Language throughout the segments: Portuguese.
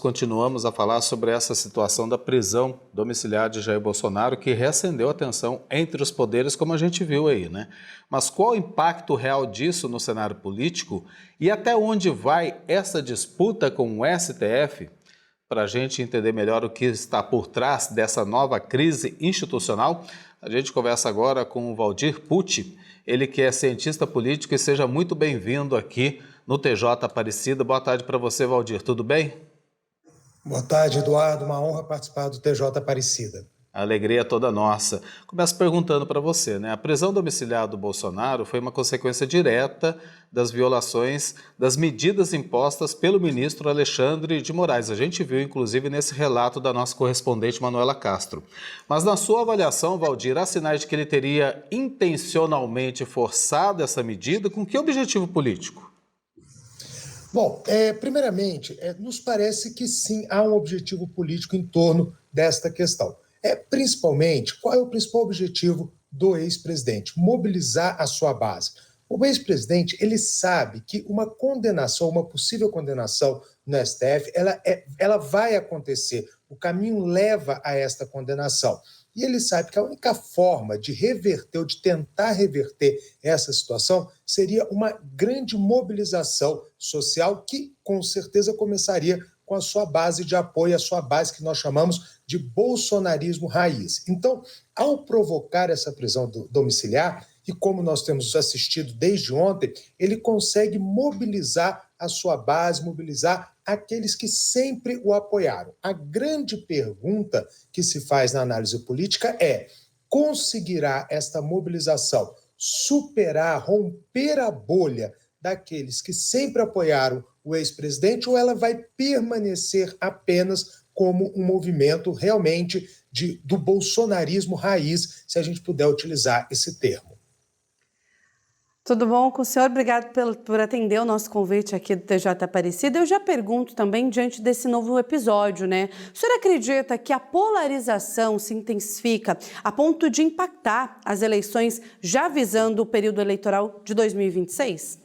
continuamos a falar sobre essa situação da prisão domiciliar de Jair Bolsonaro, que reacendeu a tensão entre os poderes, como a gente viu aí, né? Mas qual o impacto real disso no cenário político e até onde vai essa disputa com o STF? Para a gente entender melhor o que está por trás dessa nova crise institucional, a gente conversa agora com o Valdir Pucci, ele que é cientista político, e seja muito bem-vindo aqui no TJ Aparecida. Boa tarde para você, Valdir, tudo bem? Boa tarde, Eduardo, uma honra participar do TJ Aparecida. A alegria é toda nossa. Começo perguntando para você, né? A prisão domiciliar do Bolsonaro foi uma consequência direta das violações das medidas impostas pelo ministro Alexandre de Moraes. A gente viu, inclusive, nesse relato da nossa correspondente Manuela Castro. Mas na sua avaliação, Valdir, há sinais de que ele teria intencionalmente forçado essa medida? Com que objetivo político? Bom, primeiramente, nos parece que sim, há um objetivo político em torno desta questão. Principalmente, qual é o principal objetivo do ex-presidente? Mobilizar a sua base. O ex-presidente, ele sabe que uma condenação, uma possível condenação no STF, ela vai acontecer. O caminho leva a esta condenação. E ele sabe que a única forma de reverter ou de tentar reverter essa situação seria uma grande mobilização social que, com certeza, começaria com a sua base de apoio, a sua base que nós chamamos de bolsonarismo raiz. Então, ao provocar essa prisão domiciliar, e como nós temos assistido desde ontem, ele consegue mobilizar a sua base, mobilizar aqueles que sempre o apoiaram. A grande pergunta que se faz na análise política é: conseguirá esta mobilização superar, romper a bolha daqueles que sempre apoiaram o ex-presidente, ou ela vai permanecer apenas como um movimento realmente do bolsonarismo raiz, se a gente puder utilizar esse termo? Tudo bom com o senhor? Obrigado por atender o nosso convite aqui do TJ Aparecida. Eu já pergunto também, diante desse novo episódio, né? O senhor acredita que a polarização se intensifica a ponto de impactar as eleições já visando o período eleitoral de 2026?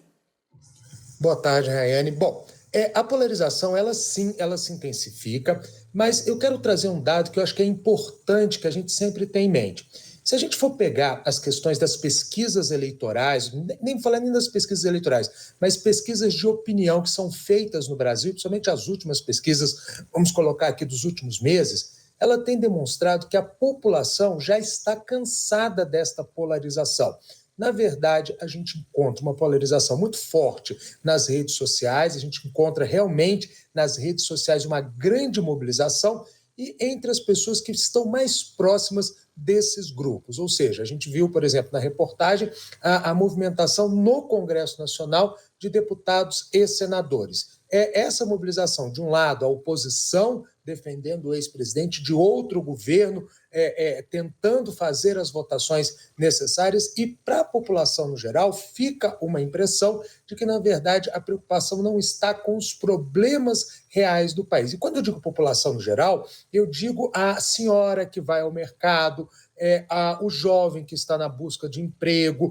Boa tarde, Rayane. Bom, a polarização, ela sim, ela se intensifica, mas eu quero trazer um dado que eu acho que é importante que a gente sempre tenha em mente. Se a gente for pegar as questões das pesquisas eleitorais, nem falar nem das pesquisas eleitorais, mas pesquisas de opinião que são feitas no Brasil, principalmente as últimas pesquisas, vamos colocar aqui dos últimos meses, ela tem demonstrado que a população já está cansada desta polarização. Na verdade, a gente encontra uma polarização muito forte nas redes sociais, a gente encontra realmente nas redes sociais uma grande mobilização e entre as pessoas que estão mais próximas desses grupos. Ou seja, a gente viu, por exemplo, na reportagem, a movimentação no Congresso Nacional de deputados e senadores. Essa mobilização, de um lado, a oposição defendendo o ex-presidente, de outro, o governo tentando fazer as votações necessárias, e para a população no geral fica uma impressão de que, na verdade, a preocupação não está com os problemas reais do país. E quando eu digo população no geral, eu digo a senhora que vai ao mercado, o jovem que está na busca de emprego,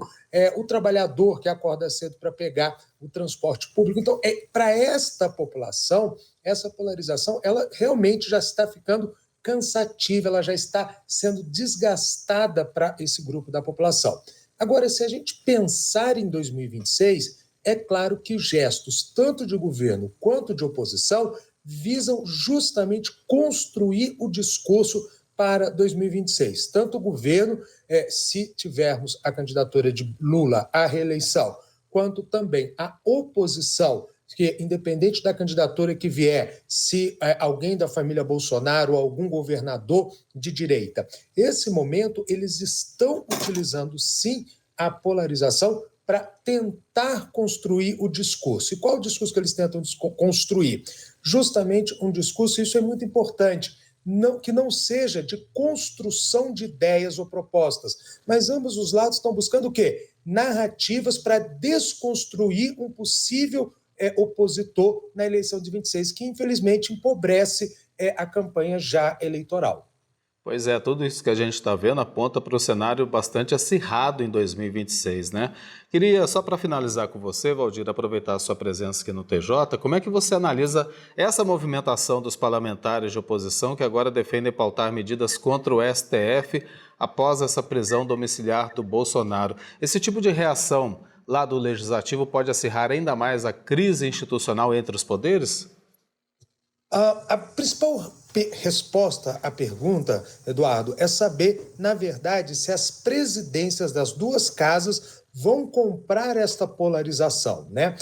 o trabalhador que acorda cedo para pegar o transporte público. Então, para esta população, essa polarização, ela realmente já está ficando cansativa, ela já está sendo desgastada para esse grupo da população. Agora, se a gente pensar em 2026, é claro que gestos, tanto de governo quanto de oposição, visam justamente construir o discurso para 2026. Tanto o governo, se tivermos a candidatura de Lula à reeleição, quanto também a oposição, que independente da candidatura que vier, se alguém da família Bolsonaro ou algum governador de direita, esse momento eles estão utilizando sim a polarização para tentar construir o discurso. E qual o discurso que eles tentam construir? Justamente um discurso, isso é muito importante, que não seja de construção de ideias ou propostas, mas ambos os lados estão buscando o quê? Narrativas para desconstruir um possível opositor na eleição de 26, que infelizmente empobrece a campanha já eleitoral. Pois é, tudo isso que a gente está vendo aponta para o cenário bastante acirrado em 2026, né? Queria, só para finalizar com você, Valdir, aproveitar a sua presença aqui no TJ, como é que você analisa essa movimentação dos parlamentares de oposição que agora defendem pautar medidas contra o STF após essa prisão domiciliar do Bolsonaro? Esse tipo de reação lá do Legislativo pode acirrar ainda mais a crise institucional entre os poderes? A principal resposta à pergunta, Eduardo, é saber, na verdade, se as presidências das duas casas vão comprar esta polarização, né?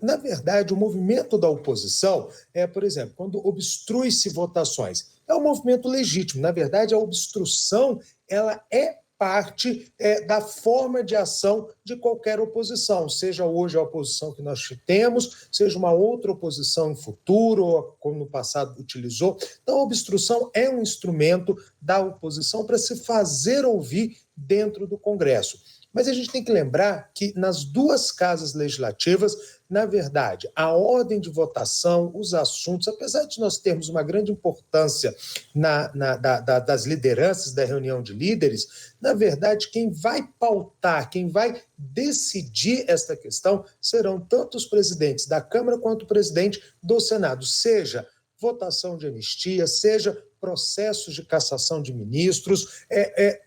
Na verdade, o movimento da oposição por exemplo, quando obstrui-se votações, é um movimento legítimo. Na verdade, a obstrução ela é parte da forma de ação de qualquer oposição, seja hoje a oposição que nós temos, seja uma outra oposição em futuro, ou como no passado utilizou. Então, a obstrução é um instrumento da oposição para se fazer ouvir dentro do Congresso. Mas a gente tem que lembrar que nas duas casas legislativas, na verdade, a ordem de votação, os assuntos, apesar de nós termos uma grande importância das lideranças da reunião de líderes, na verdade, quem vai pautar, quem vai decidir esta questão serão tanto os presidentes da Câmara quanto o presidente do Senado, seja votação de anistia, seja processos de cassação de ministros,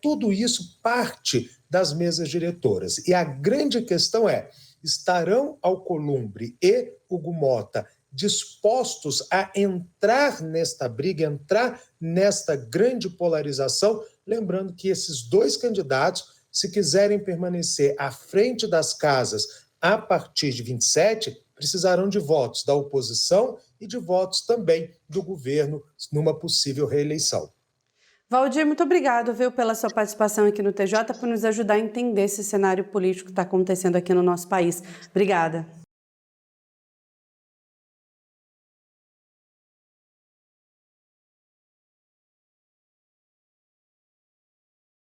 tudo isso parte das mesas diretoras. E a grande questão é, estarão Alcolumbre e Hugo Mota dispostos a entrar nesta briga, entrar nesta grande polarização, lembrando que esses dois candidatos, se quiserem permanecer à frente das casas a partir de 27, precisarão de votos da oposição e de votos também do governo numa possível reeleição. Valdir, muito obrigado, viu, pela sua participação aqui no TJ, por nos ajudar a entender esse cenário político que está acontecendo aqui no nosso país. Obrigada.